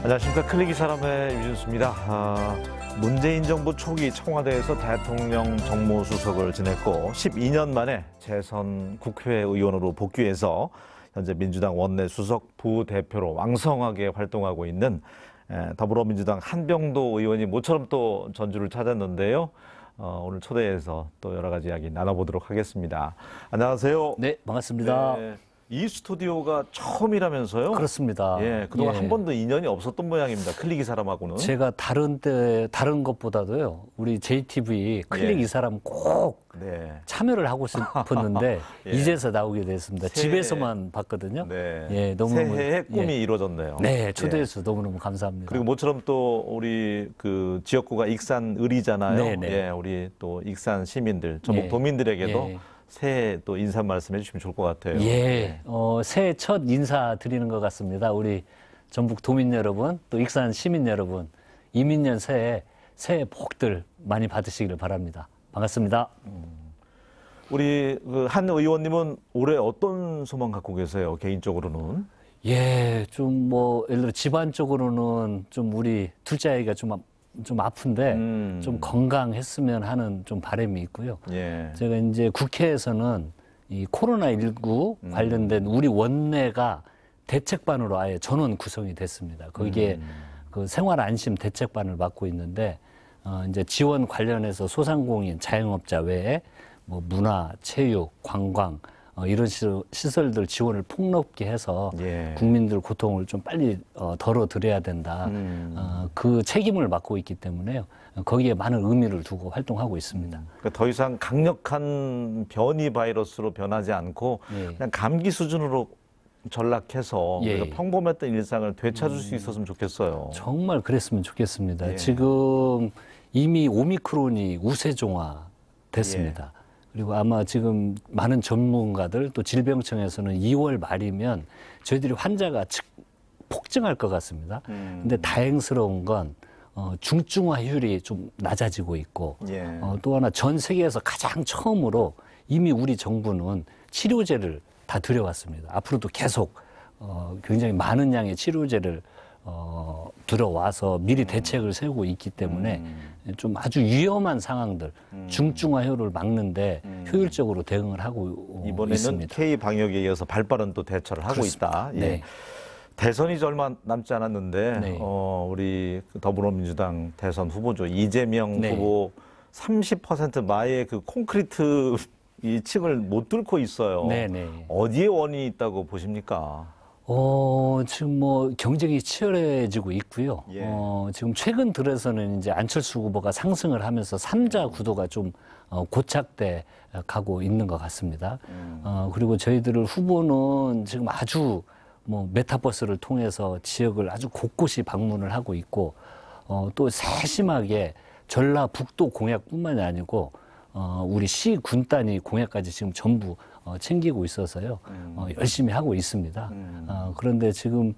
안녕하십니까. 클릭이 사람의 유준수입니다. 문재인 정부 초기 청와대에서 대통령 정무수석을 지냈고 12년 만에 재선 국회의원으로 복귀해서 현재 민주당 원내 수석 부대표로 왕성하게 활동하고 있는 더불어민주당 한병도 의원이 모처럼 또 전주를 찾았는데요. 오늘 초대해서 또 여러 가지 이야기 나눠보도록 하겠습니다. 안녕하세요. 네, 반갑습니다. 네. 이 스튜디오가 처음이라면서요? 그렇습니다. 예, 그동안 한 번도 인연이 없었던 모양입니다. 클릭 이 사람하고는. 제가 다른 것보다도요, 우리 JTV 클릭 이 사람 꼭 참여를 하고 싶었는데 이제서 나오게 됐습니다. 집에서만 봤거든요. 예, 너무너무 새해의 꿈이 이루어졌네요. 네, 초대해 주셔서 너무너무 감사합니다. 그리고 모처럼 또 우리 그 지역구가 익산 을이잖아요. 예, 우리 또 익산 시민들, 전북 도민들에게도 새해 또 인사 말씀 해주시면 좋을 것 같아요. 새해 첫 인사 드리는 것 같습니다. 우리 전북 도민 여러분, 또 익산 시민 여러분, 이민년 새해 복들 많이 받으시기를 바랍니다. 반갑습니다. 우리 그 한 의원님은 올해 어떤 소망 갖고 계세요? 개인적으로는? 좀 예를 들어 집안적으로는 좀 우리 둘째 아이가 좀 아픈데 좀 건강했으면 하는 좀 바람이 있고요. 제가 이제 국회에서는 이 코로나19 관련된 우리 원내가 대책반으로 아예 전원 구성이 됐습니다. 거기에 그 생활 안심 대책반을 맡고 있는데 이제 지원 관련해서 소상공인, 자영업자 외에 뭐 문화, 체육, 관광 이런 시설들 지원을 폭넓게 해서 국민들 고통을 좀 빨리 덜어드려야 된다. 그 책임을 맡고 있기 때문에요. 거기에 많은 의미를 두고 활동하고 있습니다. 그러니까 더 이상 강력한 변이 바이러스로 변하지 않고 그냥 감기 수준으로 전락해서 평범했던 일상을 되찾을 수 있었으면 좋겠어요. 정말 그랬으면 좋겠습니다. 지금 이미 오미크론이 우세종화 됐습니다. 그리고 아마 지금 많은 전문가들 또 질병청에서는 2월 말이면 저희들이 환자가 폭증할 것 같습니다. 근데 다행스러운 건 중증화율이 좀 낮아지고 있고 또 하나 전 세계에서 가장 처음으로 이미 우리 정부는 치료제를 다 들여왔습니다. 앞으로도 계속 굉장히 많은 양의 치료제를 들어와서 미리 대책을 세우고 있기 때문에 좀 아주 위험한 상황들, 중증화효를 막는데 효율적으로 대응을 하고 이번에는 있습니다. K방역에 이어서 발빠른 또 대처를 하고 있다. 대선이 얼마 남지 않았는데 우리 더불어민주당 대선 후보죠. 이재명 후보 30% 마의 그 콘크리트 이 층을 못 뚫고 있어요. 어디에 원인이 있다고 보십니까? 지금 뭐 경쟁이 치열해지고 있고요. 지금 최근 들어서는 이제 안철수 후보가 상승을 하면서 3자 구도가 좀 고착돼 가고 있는 것 같습니다. 그리고 저희들 후보는 지금 아주 뭐 메타버스를 통해서 지역을 아주 곳곳이 방문을 하고 있고 또 세심하게 전라북도 공약뿐만이 아니고 우리 시 군 단위 공약까지 지금 전부 챙기고 있어서요. 열심히 하고 있습니다. 그런데 지금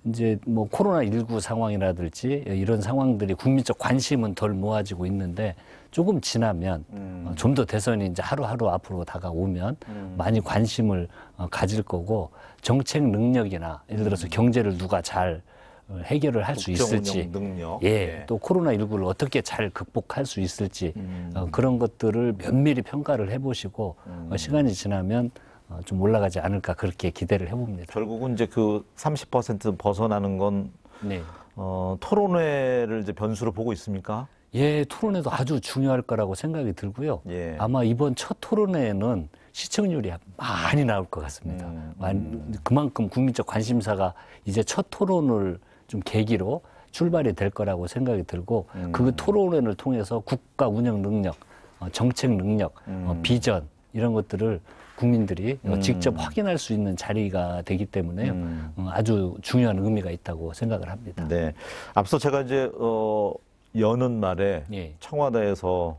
이제 뭐 코로나19 상황이라든지 이런 상황들이 국민적 관심은 덜 모아지고 있는데 조금 지나면 좀 더 대선이 이제 하루하루 앞으로 다가오면 많이 관심을 가질 거고 정책 능력이나 예를 들어서 경제를 누가 잘 해결을 할 수 있을지, 또 코로나19를 어떻게 잘 극복할 수 있을지 그런 것들을 면밀히 평가를 해보시고 시간이 지나면 좀 올라가지 않을까 그렇게 기대를 해봅니다. 결국은 이제 그 30% 벗어나는 건 토론회를 이제 변수로 보고 있습니까? 토론회도 아주 중요할 거라고 생각이 들고요. 아마 이번 첫 토론회에는 시청률이 많이 나올 것 같습니다. 그만큼 국민적 관심사가 이제 첫 토론을 좀 계기로 출발이 될 거라고 생각이 들고 그 토론회를 통해서 국가 운영 능력, 정책 능력, 비전 이런 것들을 국민들이 직접 확인할 수 있는 자리가 되기 때문에요. 아주 중요한 의미가 있다고 생각을 합니다. 앞서 제가 이제 여는 말에 청와대에서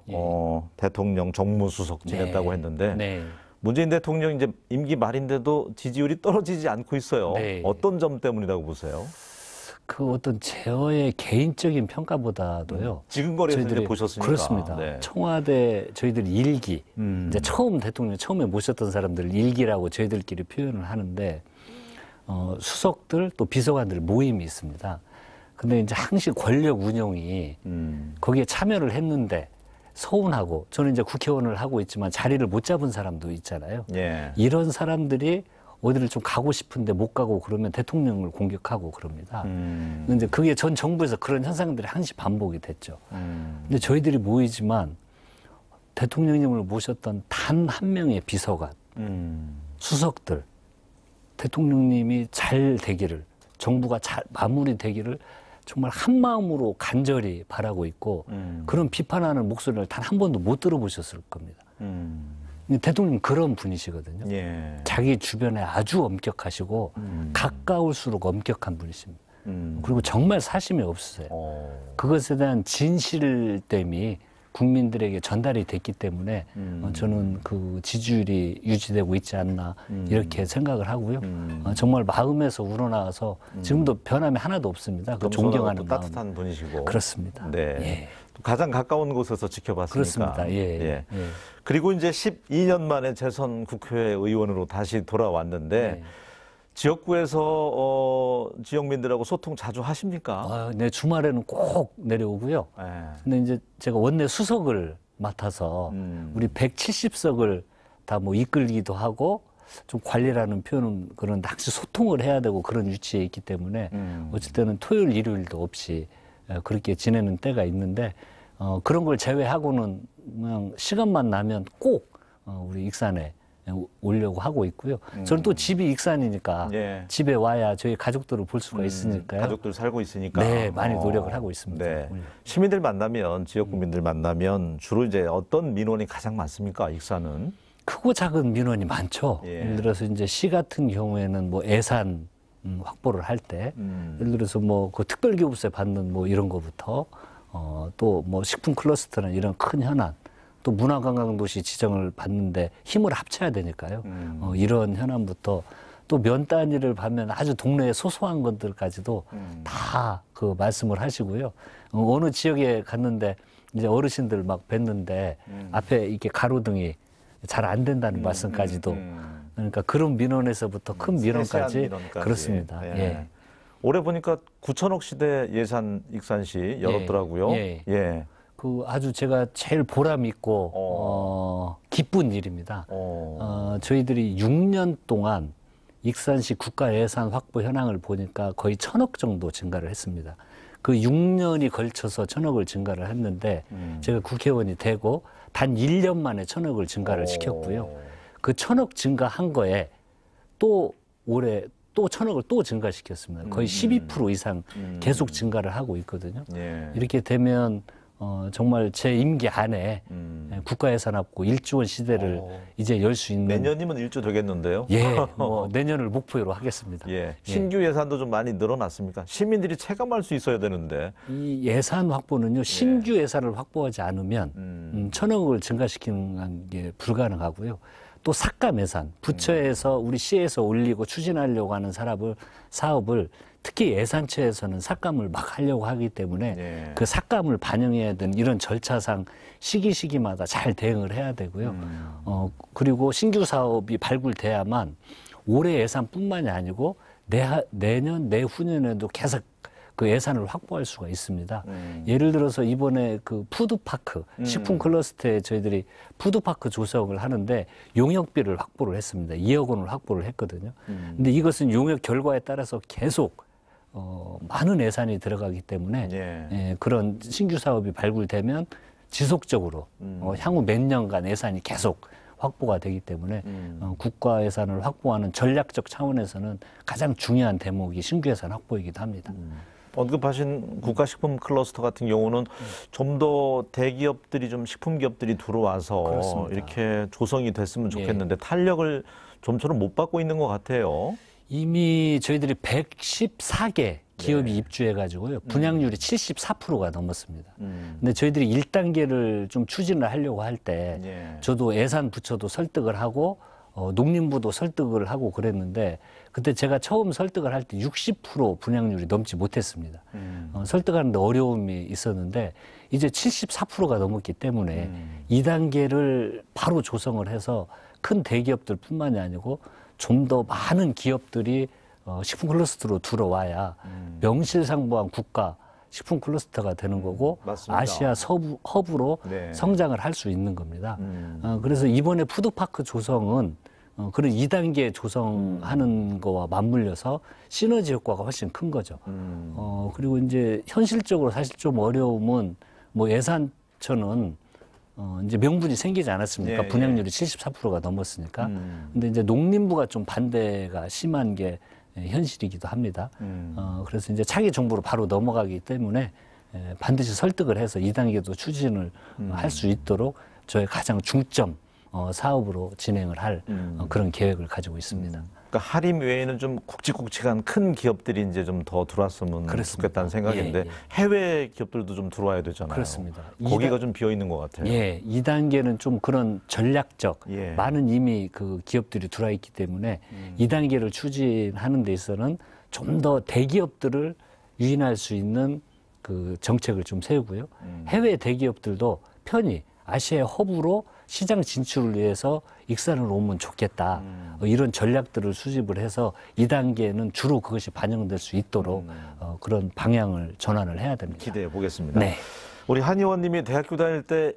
대통령 정무수석 지냈다고 했는데 문재인 대통령 이제 임기 말인데도 지지율이 떨어지지 않고 있어요. 어떤 점 때문이라고 보세요? 그 어떤 제어의 개인적인 평가보다도요. 지근거리에서 이제 보셨으니까. 그렇습니다. 청와대 저희들 일기, 이제 처음 대통령 처음에 모셨던 사람들 일기라고 저희들끼리 표현을 하는데 수석들 또 비서관들 모임이 있습니다. 근데 이제 항시 권력 운용이 거기에 참여를 했는데 서운하고 저는 이제 국회의원을 하고 있지만 자리를 못 잡은 사람도 있잖아요. 예. 이런 사람들이 어디를 좀 가고 싶은데 못 가고 그러면 대통령을 공격하고 그럽니다. 근데 그게 전 정부에서 그런 현상들이 항시 반복이 됐죠. 근데 저희들이 모이지만 대통령님을 모셨던 단 한 명의 비서관, 수석들, 대통령님이 잘 되기를, 정부가 잘 마무리되기를 정말 한 마음으로 간절히 바라고 있고 그런 비판하는 목소리를 단 한 번도 못 들어보셨을 겁니다. 대통령 그런 분이시거든요. 예. 자기 주변에 아주 엄격하시고 가까울수록 엄격한 분이십니다. 그리고 정말 사심이 없으세요. 그것에 대한 진실됨이 국민들에게 전달이 됐기 때문에 저는 그 지지율이 유지되고 있지 않나 이렇게 생각을 하고요. 정말 마음에서 우러나와서 지금도 변함이 하나도 없습니다. 그 존경하는 마음. 따뜻한 분이시고. 그렇습니다. 네. 예. 가장 가까운 곳에서 지켜봤으니까. 그렇습니다. 예. 예. 그리고 이제 12년 만에 재선 국회 의원으로 다시 돌아왔는데 예. 지역구에서 지역민들하고 소통 자주 하십니까? 네, 주말에는 꼭 내려오고요. 예. 근데 이제 제가 원내 수석을 맡아서 우리 170석을 다 뭐 이끌기도 하고 좀 관리라는 표현은 그런데 항상 소통을 해야 되고 그런 위치에 있기 때문에 어쩔 때는 토요일, 일요일도 없이 그렇게 지내는 때가 있는데 그런 걸 제외하고는 그냥 시간만 나면 꼭 우리 익산에 오려고 하고 있고요. 저는 또 집이 익산이니까 예. 집에 와야 저희 가족들을 볼 수가 있으니까요. 가족들 살고 있으니까. 네, 많이 노력을 하고 있습니다. 네. 시민들 만나면, 지역 국민들 만나면 주로 이제 어떤 민원이 가장 많습니까? 익산은? 크고 작은 민원이 많죠. 예. 예를 들어서 이제 시 같은 경우에는 뭐 예산 확보를 할 때, 예를 들어서 뭐 그 특별기부세 받는 뭐 이런 거부터 또 뭐 식품 클러스터나 이런 큰 현안, 또 문화관광도시 지정을 받는데 힘을 합쳐야 되니까요. 이런 현안부터 또 면 단위를 받으면 아주 동네의 소소한 것들까지도 다 그 말씀을 하시고요. 어느 지역에 갔는데 이제 어르신들 막 뵀는데 앞에 이렇게 가로등이 잘 안 된다는 말씀까지도 그러니까 그런 민원에서부터 큰 민원까지 그렇습니다. 예. 예. 올해 보니까 9천억 시대 예산 익산시 열었더라고요. 예. 예. 그 아주 제가 제일 보람 있고 기쁜 일입니다. 저희들이 6년 동안 익산시 국가 예산 확보 현황을 보니까 거의 1,000억 정도 증가를 했습니다. 그 6년이 걸쳐서 1,000억을 증가를 했는데 제가 국회의원이 되고 단 1년 만에 1,000억을 증가를 시켰고요. 그 1,000억 증가한 거에 또 올해 또 1,000억을 또 증가시켰습니다. 거의 12% 이상 계속 증가를 하고 있거든요. 예. 이렇게 되면 정말 제 임기 안에 국가 예산 확보 1조 원 시대를 이제 열 수 있는 내년이면 1조 되겠는데요? 예, 뭐 내년을 목표로 하겠습니다. 예. 신규 예산도 좀 많이 늘어났습니까? 시민들이 체감할 수 있어야 되는데. 이 예산 확보는요, 신규 예산을 확보하지 않으면 1,000억을 증가시키는 게 불가능하고요. 또 삭감 예산, 부처에서 우리 시에서 올리고 추진하려고 하는 사업을 특히 예산처에서는 삭감을 막 하려고 하기 때문에 예. 그 삭감을 반영해야 되는 이런 절차상 시기마다 잘 대응을 해야 되고요. 그리고 신규 사업이 발굴돼야만 올해 예산뿐만이 아니고 내년, 내후년에도 계속 그 예산을 확보할 수가 있습니다. 예를 들어서 이번에 그 푸드파크, 식품 클러스터에 저희들이 푸드파크 조성을 하는데 용역비를 확보를 했습니다. 2억 원을 확보를 했거든요. 근데 이것은 용역 결과에 따라서 계속 많은 예산이 들어가기 때문에 예, 그런 신규 사업이 발굴되면 지속적으로 향후 몇 년간 예산이 계속 확보가 되기 때문에 국가 예산을 확보하는 전략적 차원에서는 가장 중요한 대목이 신규 예산 확보이기도 합니다. 언급하신 국가식품 클러스터 같은 경우는 좀 더 대기업들이 좀 식품기업들이 들어와서 그렇습니다. 이렇게 조성이 됐으면 좋겠는데 탄력을 좀처럼 못 받고 있는 것 같아요. 이미 저희들이 114개 기업이 입주해가지고요. 분양률이 74%가 넘었습니다. 근데 저희들이 1단계를 좀 추진을 하려고 할 때 저도 예산 부처도 설득을 하고 농림부도 설득을 하고 그랬는데 그때 제가 처음 설득을 할 때 60% 분양률이 넘지 못했습니다. 설득하는데 어려움이 있었는데 이제 74%가 넘었기 때문에 2단계를 바로 조성을 해서 큰 대기업들뿐만이 아니고 좀 더 많은 기업들이 식품 클러스터로 들어와야 명실상부한 국가 식품 클러스터가 되는 거고 맞습니다. 아시아 서부 허브로 네. 성장을 할 수 있는 겁니다. 그래서 이번에 푸드파크 조성은 그런 2단계 조성하는 거와 맞물려서 시너지 효과가 훨씬 큰 거죠. 그리고 이제 현실적으로 사실 좀 어려움은 뭐 예산처는 이제 명분이 생기지 않았습니까? 예, 분양률이 74%가 넘었으니까. 근데 이제 농림부가 좀 반대가 심한 게 현실이기도 합니다. 그래서 이제 차기 정부로 바로 넘어가기 때문에 반드시 설득을 해서 2단계도 추진을 할 수 있도록 저의 가장 중점 사업으로 진행을 할 그런 계획을 가지고 있습니다. 그러니까 하림 외에는 좀 굵직굵직한 큰 기업들이 이제 좀 더 들어왔으면 그렇습니다. 좋겠다는 생각인데 예, 예. 해외 기업들도 좀 들어와야 되잖아요. 그렇습니다. 거기가 좀 비어 있는 것 같아요. 예, 2단계는 좀 그런 전략적 예. 많은 이미 그 기업들이 들어와 있기 때문에 2단계를 추진하는 데 있어서는 좀 더 대기업들을 유인할 수 있는 그 정책을 좀 세우고요. 해외 대기업들도 편히 아시아의 허브로 시장 진출을 위해서 익산을 오면 좋겠다. 이런 전략들을 수집을 해서 2단계는 주로 그것이 반영될 수 있도록 그런 방향을 전환을 해야 됩니다. 기대해 보겠습니다. 네. 우리 한 의원님이 대학교 다닐 때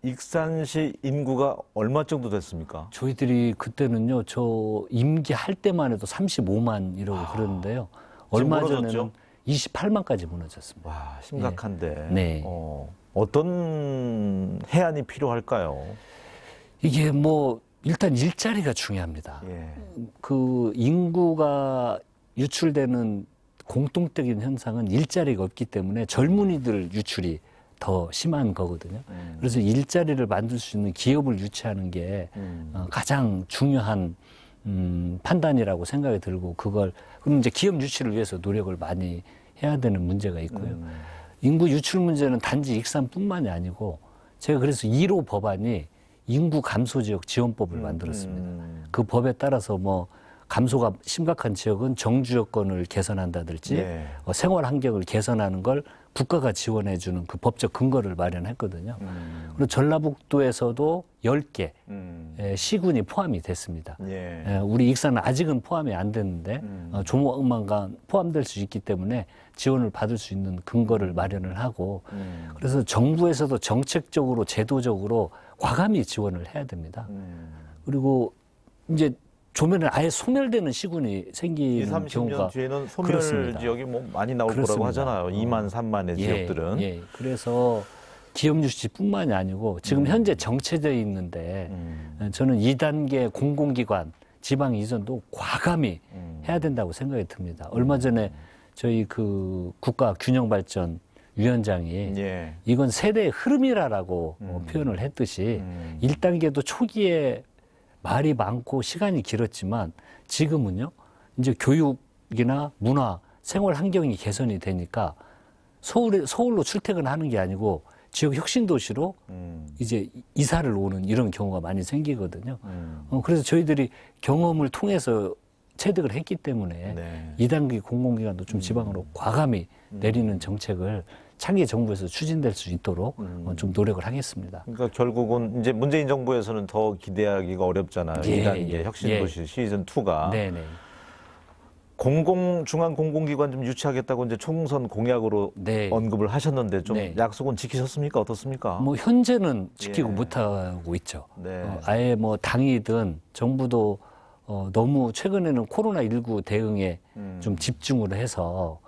익산시 인구가 얼마 정도 됐습니까? 저희들이 그때는요, 저 임기할 때만 해도 35만 이러고 그러는데요. 얼마 무너졌죠? 전에는 28만까지 무너졌습니다. 와, 심각한데. 네. 어떤 해안이 필요할까요? 이게 뭐 일단 일자리가 중요합니다. 예. 그 인구가 유출되는 공통적인 현상은 일자리가 없기 때문에 젊은이들 유출이 더 심한 거거든요. 그래서 일자리를 만들 수 있는 기업을 유치하는 게 가장 중요한 판단이라고 생각이 들고 그럼 이제 기업 유치를 위해서 노력을 많이 해야 되는 문제가 있고요. 인구 유출 문제는 단지 익산뿐만이 아니고 제가 그래서 1호 법안이 인구 감소 지역 지원법을 만들었습니다. 그 법에 따라서 뭐 감소가 심각한 지역은 정주 여건을 개선한다든지 네. 생활 환경을 개선하는 걸 국가가 지원해 주는 그 법적 근거를 마련했거든요. 그리고 전라북도에서도 10개 시군이 포함이 됐습니다. 예. 우리 익산은 아직은 포함이 안 됐는데 조만간 포함될 수 있기 때문에 지원을 받을 수 있는 근거를 마련을 하고 그래서 정부에서도 정책적으로 제도적으로 과감히 지원을 해야 됩니다. 그리고 이제 조면에 아예 소멸되는 시군이 생기는 20, 30년 경우가 뒤에는 소멸 그렇습니다. 지역이 뭐 많이 나올 그렇습니다. 거라고 하잖아요. 2만, 3만의 지역들은. 예. 그래서 기업 유치뿐만이 아니고 지금 현재 정체되어 있는데 저는 2단계 공공기관 지방 이전도 과감히 해야 된다고 생각이 듭니다. 얼마 전에 저희 그 국가균형발전 위원장이 예. 이건 세대의 흐름이라고 표현을 했듯이 1단계도 초기에 말이 많고 시간이 길었지만 지금은요, 이제 교육이나 문화, 생활 환경이 개선이 되니까 서울로 출퇴근하는 게 아니고 지역 혁신 도시로 이제 이사를 오는 이런 경우가 많이 생기거든요. 그래서 저희들이 경험을 통해서 체득을 했기 때문에 네. 2단계 공공기관도 좀 지방으로 과감히 내리는 정책을 차기 정부에서 추진될 수 있도록 좀 노력을 하겠습니다. 그러니까 결국은 이제 문재인 정부에서는 더 기대하기가 어렵잖아요. 예, 2단계 예, 혁신도시 시즌 2가 네네. 중앙 공공기관 좀 유치하겠다고 이제 총선 공약으로 네. 언급을 하셨는데 좀 네. 약속은 지키셨습니까? 어떻습니까? 뭐 현재는 지키고 예. 못하고 있죠. 네. 아예 뭐 당이든 정부도 너무 최근에는 코로나19 대응에 좀 집중을 해서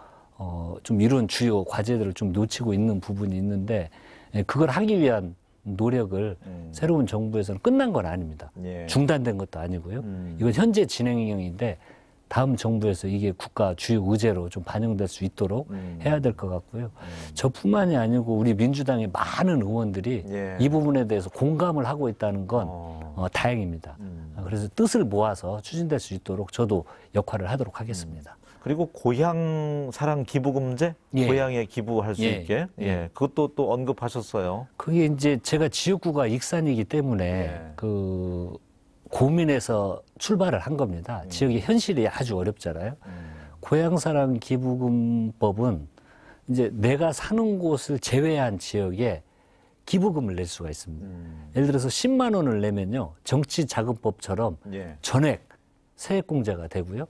좀 이런 주요 과제들을 좀 놓치고 있는 부분이 있는데 그걸 하기 위한 노력을 새로운 정부에서는 끝난 건 아닙니다. 예. 중단된 것도 아니고요. 이건 현재 진행형인데 다음 정부에서 이게 국가 주요 의제로 좀 반영될 수 있도록 해야 될 것 같고요. 저뿐만이 아니고 우리 민주당의 많은 의원들이 예. 이 부분에 대해서 공감을 하고 있다는 건 다행입니다. 그래서 뜻을 모아서 추진될 수 있도록 저도 역할을 하도록 하겠습니다. 그리고 고향 사랑 기부금제, 예. 고향에 기부할 수 예. 있게, 예. 그것도 또 언급하셨어요. 그게 이제 제가 지역구가 익산이기 때문에 예. 그 고민해서 출발을 한 겁니다. 지역의 현실이 아주 어렵잖아요. 고향사랑 기부금법은 이제 내가 사는 곳을 제외한 지역에 기부금을 낼 수가 있습니다. 예를 들어서 10만 원을 내면요, 정치자금법처럼 예. 전액 세액공제가 되고요.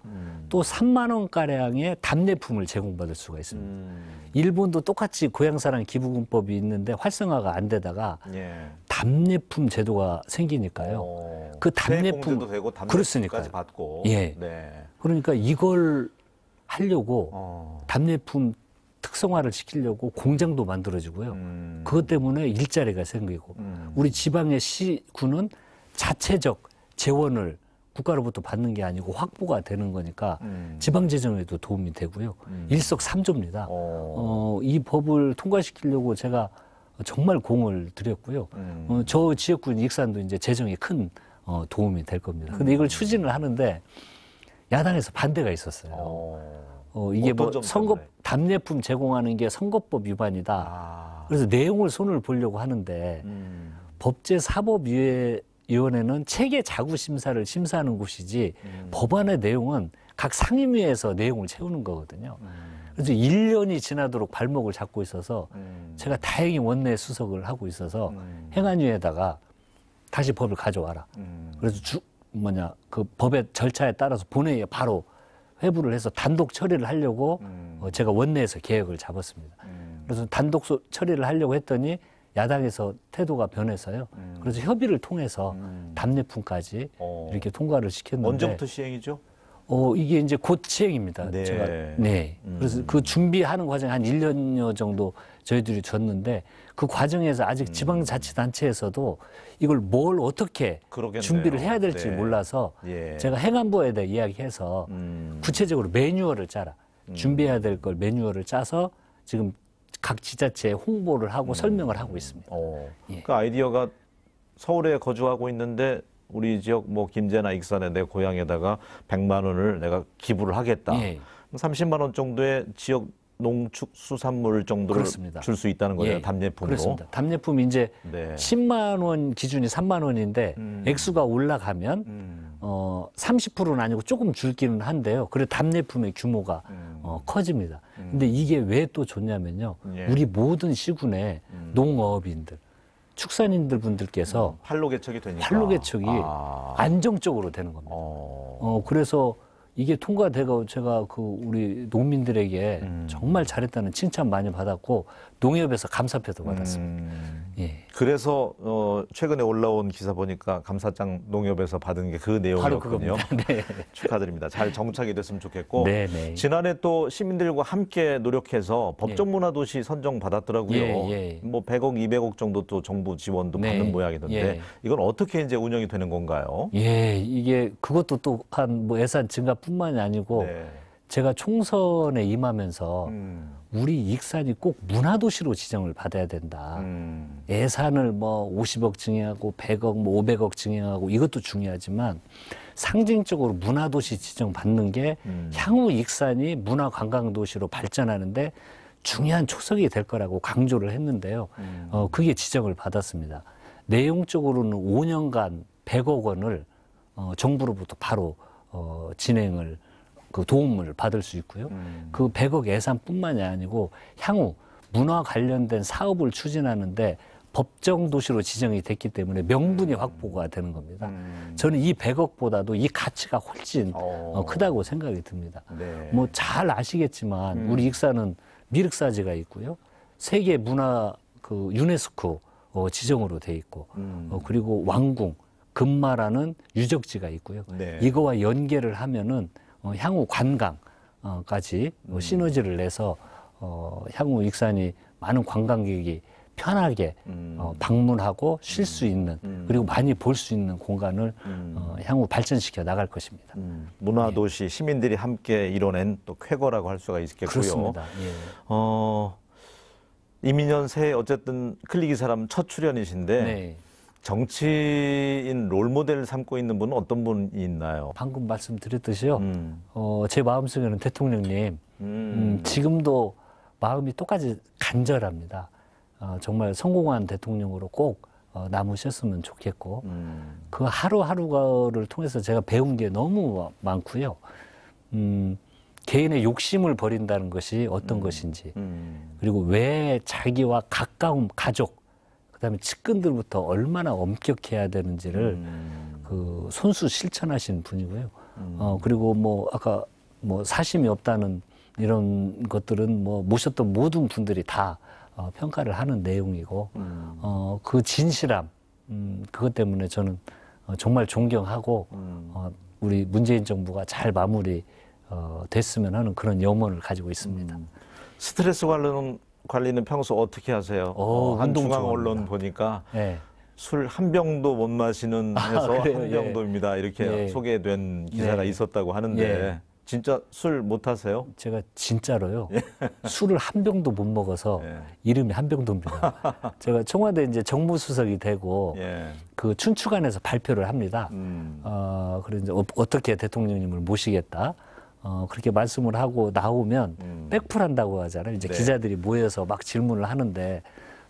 또 3만 원가량의 답례품을 제공받을 수가 있습니다. 일본도 똑같이 고향사랑 기부금법이 있는데 활성화가 안 되다가 예. 답례품 제도가 생기니까요. 그 세액공제도 되고 그렇으니까요. 답례품까지 받고. 예. 네. 그러니까 이걸 하려고 답례품 특성화를 시키려고 공장도 만들어지고요. 그것 때문에 일자리가 생기고 우리 지방의 시군은 자체적 재원을 국가로부터 받는 게 아니고 확보가 되는 거니까 지방 재정에도 도움이 되고요. 일석삼조입니다. 이 법을 통과시키려고 제가 정말 공을 들였고요. 저 지역군 익산도 이제 재정에 큰 도움이 될 겁니다. 근데 이걸 추진을 하는데 야당에서 반대가 있었어요. 이게 뭐 선거 답례품 제공하는 게 선거법 위반이다. 그래서 내용을 손을 보려고 하는데 법제사법위원회는 체계 자구 심사를 심사하는 곳이지 법안의 내용은 각 상임위에서 내용을 채우는 거거든요. 그래서 1년이 지나도록 발목을 잡고 있어서 제가 다행히 원내 수석을 하고 있어서 행안위에다가 다시 법을 가져와라. 그래서 그 법의 절차에 따라서 본회의에 바로 회부를 해서 단독 처리를 하려고 제가 원내에서 계획을 잡았습니다. 그래서 단독 처리를 하려고 했더니 야당에서 태도가 변해서요. 그래서 협의를 통해서 답례품까지 이렇게 통과를 시켰는데 언제부터 시행이죠? 이게 이제 곧 시행입니다. 네. 제가 그래서 그 준비하는 과정에 한 1년여 정도 저희들이 줬는데 그 과정에서 아직 지방자치단체에서도 이걸 뭘 어떻게 그러겠네요. 준비를 해야 될지 네. 몰라서 예. 제가 행안부에다 이야기해서 구체적으로 매뉴얼을 짜라. 준비해야 될 걸 매뉴얼을 짜서 지금 각 지자체에 홍보를 하고 설명을 하고 있습니다. 예. 그 아이디어가 서울에 거주하고 있는데 우리 지역 뭐 김제나 익산에 내 고향에다가 100만 원을 내가 기부를 하겠다. 예. 30만 원 정도의 지역 농축수산물 정도를 줄 수 있다는 거예요. 예. 답례품으로. 그렇습니다. 답례품이 이제 네. 10만 원 기준이 3만 원인데 액수가 올라가면 30%는 아니고 조금 줄기는 한데요. 그래 답례품의 규모가 커집니다. 근데 이게 왜 또 좋냐면요. 예. 우리 모든 시군의 농어업인들, 축산인들 분들께서 판로 개척이 되니까. 판로 개척이 안정적으로 되는 겁니다. 그래서 이게 통과되고 제가 그 우리 농민들에게 정말 잘했다는 칭찬 많이 받았고 농협에서 감사표도 받았습니다. 예. 그래서 최근에 올라온 기사 보니까 감사장 농협에서 받은 게 그 바로 내용이었군요. 그겁니다. 네. 축하드립니다. 잘 정착이 됐으면 좋겠고 네, 네. 지난해 또 시민들과 함께 노력해서 법정문화도시 선정 받았더라고요. 예. 뭐 100억, 200억 정도 또 정부 지원도 네. 받는 모양이던데 예. 이건 어떻게 이제 운영이 되는 건가요? 예, 이게 그것도 또한 뭐 예산 증가뿐만이 아니고 네. 제가 총선에 임하면서 우리 익산이 꼭 문화도시로 지정을 받아야 된다. 예산을 뭐 50억 증액하고 100억, 뭐 500억 증액하고 이것도 중요하지만 상징적으로 문화도시 지정 받는 게 향후 익산이 문화관광도시로 발전하는데 중요한 초석이 될 거라고 강조를 했는데요. 그게 지정을 받았습니다. 내용적으로는 5년간 100억 원을 정부로부터 바로 진행을 그 도움을 받을 수 있고요. 그 100억 예산뿐만이 아니고 향후 문화 관련된 사업을 추진하는데 법정 도시로 지정이 됐기 때문에 명분이 확보가 되는 겁니다. 저는 이 100억보다도 이 가치가 훨씬 크다고 생각이 듭니다. 네. 뭐 잘 아시겠지만 우리 익산은 미륵사지가 있고요. 세계 문화 그 유네스코 지정으로 돼 있고 그리고 왕궁 금마라는 유적지가 있고요. 네. 이거와 연계를 하면은 향후 관광까지 시너지를 내서 향후 익산이 많은 관광객이 편하게 방문하고 쉴 수 있는 그리고 많이 볼 수 있는 공간을 향후 발전시켜 나갈 것입니다. 문화도시 시민들이 함께 이뤄낸 또 쾌거라고 할 수가 있겠고요. 그렇습니다. 예. 이민현 새 어쨌든 클릭이 사람 첫 출연이신데 네. 정치인 롤모델을 삼고 있는 분은 어떤 분이 있나요? 방금 말씀드렸듯이요. 제 마음속에는 대통령님 지금도 마음이 똑같이 간절합니다. 정말 성공한 대통령으로 꼭 남으셨으면 좋겠고 그 하루하루를 통해서 제가 배운 게 너무 많고요. 개인의 욕심을 버린다는 것이 어떤 것인지 그리고 왜 자기와 가까운 가족 그다음에 측근들부터 얼마나 엄격해야 되는지를 그 손수 실천하신 분이고요. 그리고 뭐 아까 뭐 사심이 없다는 이런 것들은 뭐 모셨던 모든 분들이 다 평가를 하는 내용이고 그 진실함 그것 때문에 저는 정말 존경하고 우리 문재인 정부가 잘 마무리 됐으면 하는 그런 염원을 가지고 있습니다. 스트레스 관리는 평소 어떻게 하세요? 한 운동 중앙 좋아합니다. 언론 보니까 네. 술 한 병도 못 마시는 해서 그래요? 한 병도입니다. 이렇게 예. 소개된 기사가 네. 있었다고 하는데 예. 진짜 술 못 하세요? 제가 진짜로요. 술을 한 병도 못 먹어서 예. 이름이 한병도입니다. 제가 청와대 이제 정무수석이 되고 예. 그 춘추관에서 발표를 합니다. 그래서 이제 어떻게 대통령님을 모시겠다. 그렇게 말씀을 하고 나오면 백풀한다고 하잖아요. 이제 네. 기자들이 모여서 막 질문을 하는데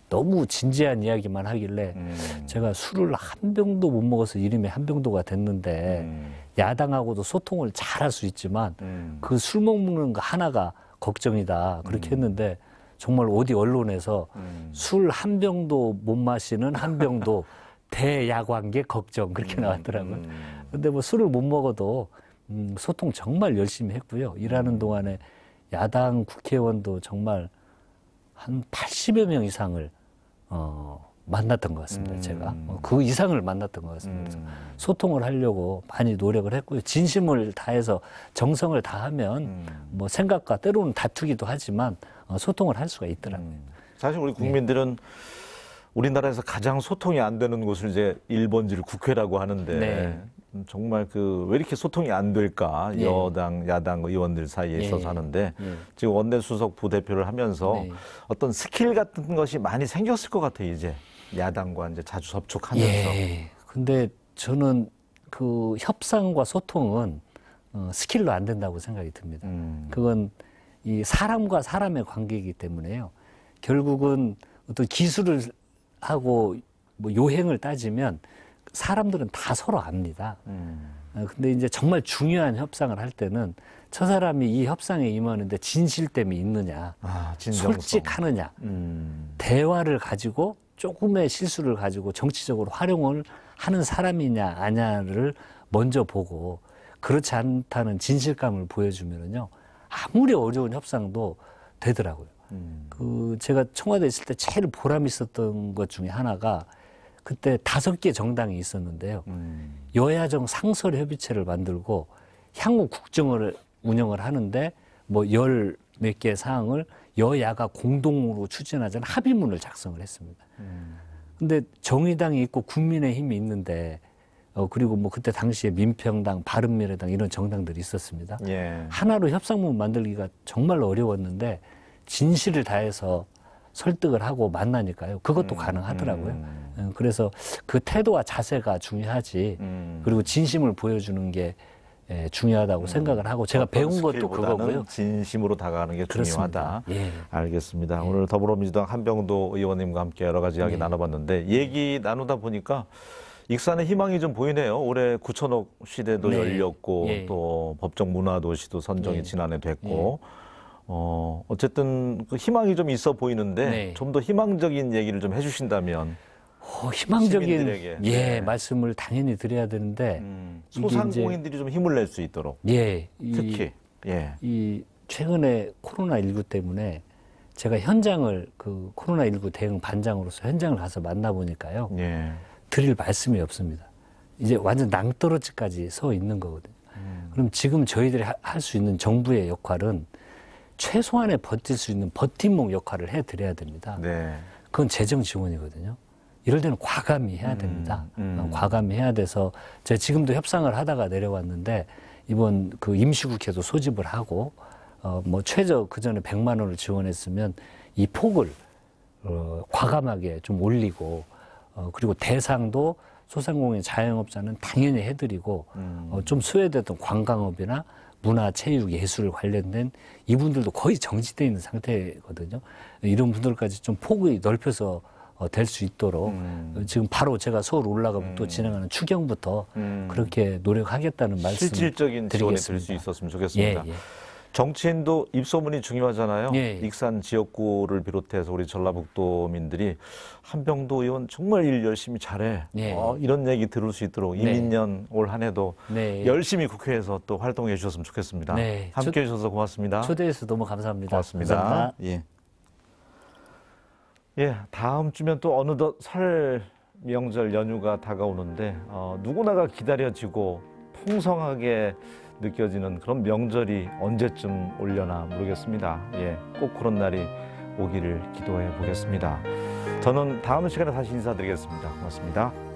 너무 진지한 이야기만 하길래 제가 술을 한 병도 못 먹어서 이름이 한병도가 됐는데 야당하고도 소통을 잘 할 수 있지만 그 술 먹는 거 하나가 걱정이다. 그렇게 했는데 정말 어디 언론에서 술 한 병도 못 마시는 한병도 대야관계 걱정 그렇게 나왔더라고요. 근데 뭐 술을 못 먹어도 소통 정말 열심히 했고요. 일하는 동안에 야당 국회의원도 정말 한 80여 명 이상을 만났던 것 같습니다. 제가 그 이상을 만났던 것 같습니다. 그래서 소통을 하려고 많이 노력을 했고요. 진심을 다해서 정성을 다하면 뭐 생각과 때로는 다투기도 하지만 소통을 할 수가 있더라고요. 사실 우리 국민들은 우리나라에서 가장 소통이 안 되는 곳을 이제 1번지를 국회라고 하는데 네. 정말 그 왜 이렇게 소통이 안 될까 예. 여당 야당 의원들 사이에 예. 있어서 하는데 예. 지금 원내수석 부대표를 하면서 네. 어떤 스킬 같은 것이 많이 생겼을 것 같아요. 이제 야당과 이제 자주 접촉하면서. 예. 근데 저는 그 협상과 소통은 스킬로 안 된다고 생각이 듭니다. 그건 이 사람과 사람의 관계이기 때문에요. 결국은 어떤 기술을 하고 뭐 요행을 따지면 사람들은 다 서로 압니다. 근데 이제 정말 중요한 협상을 할 때는 저 사람이 이 협상에 임하는데 진실됨이 있느냐, 진정성. 솔직하느냐, 대화를 가지고 조금의 실수를 가지고 정치적으로 활용을 하는 사람이냐 아냐를 먼저 보고 그렇지 않다는 진실감을 보여주면은요 아무리 어려운 협상도 되더라고요. 그 제가 청와대에 있을 때 제일 보람 있었던 것 중에 하나가 그때 5개 정당이 있었는데요. 여야정 상설협의체를 만들고 향후 국정을 운영을 하는데 뭐 10몇 개 사항을 여야가 공동으로 추진하자는 합의문을 작성을 했습니다. 근데 정의당이 있고 국민의힘이 있는데 그리고 뭐 그때 당시에 민평당, 바른미래당 이런 정당들이 있었습니다. 예. 하나로 협상문 만들기가 정말 어려웠는데 진실을 다해서 설득을 하고 만나니까요. 그것도 가능하더라고요. 그래서 그 태도와 자세가 중요하지. 그리고 진심을 보여주는 게 중요하다고 생각을 하고 제가 배운 것도 그거고요. 진심으로 다가가는 게 중요하다. 예. 알겠습니다. 오늘 더불어민주당 한병도 의원님과 함께 여러 가지 이야기 네. 나눠봤는데 얘기 나누다 보니까 익산의 희망이 좀 보이네요. 올해 9천억 시대도 네. 열렸고 예. 또 법정 문화도시도 선정이 네. 지난해 됐고 어쨌든 그 희망이 좀 있어 보이는데 네. 좀 더 희망적인 얘기를 좀 해주신다면 희망적인 시민들에게. 네. 말씀을 당연히 드려야 되는데 이게 소상공인들이 좀 힘을 낼 수 있도록 특히 이 최근에 코로나19 때문에 제가 현장을 그 코로나19 대응 반장으로서 현장을 가서 만나보니까요. 드릴 말씀이 없습니다. 이제 완전 낭떠러지까지 서 있는 거거든요. 그럼 지금 저희들이 할 수 있는 정부의 역할은 최소한의 버틸 수 있는 버팀목 역할을 해드려야 됩니다. 그건 재정 지원이거든요. 이럴 때는 과감히 해야 됩니다. 과감히 해야 돼서 제가 지금도 협상을 하다가 내려왔는데 이번 그 임시국회도 소집을 하고 뭐 최저 그 전에 100만 원을 지원했으면 이 폭을 과감하게 좀 올리고 그리고 대상도 소상공인 자영업자는 당연히 해드리고 좀 소외됐던 관광업이나 문화, 체육, 예술 관련된 이분들도 거의 정지되어 있는 상태거든요. 이런 분들까지 좀 폭이 넓혀서 될 수 있도록 지금 바로 제가 서울 올라가면 또 진행하는 추경부터 그렇게 노력하겠다는 말씀 실질적인 지원이 될 수 있었으면 좋겠습니다. 정치인도 입소문이 중요하잖아요. 예. 익산 지역구를 비롯해서 우리 전라북도민들이 한병도 의원 정말 일 열심히 잘해. 예. 이런 얘기 들을 수 있도록 네. 이민년 올 한 해도 네. 열심히 국회에서 또 활동해 주셨으면 좋겠습니다. 네. 함께해 주셔서 고맙습니다. 초대해 주셔서 너무 감사합니다. 고맙습니다. 감사합니다. 예. 예, 다음 주면 또 어느덧 설 명절 연휴가 다가오는데 누구나가 기다려지고 풍성하게 느껴지는 그런 명절이 언제쯤 오려나 모르겠습니다. 예, 꼭 그런 날이 오기를 기도해 보겠습니다. 저는 다음 시간에 다시 인사드리겠습니다. 고맙습니다.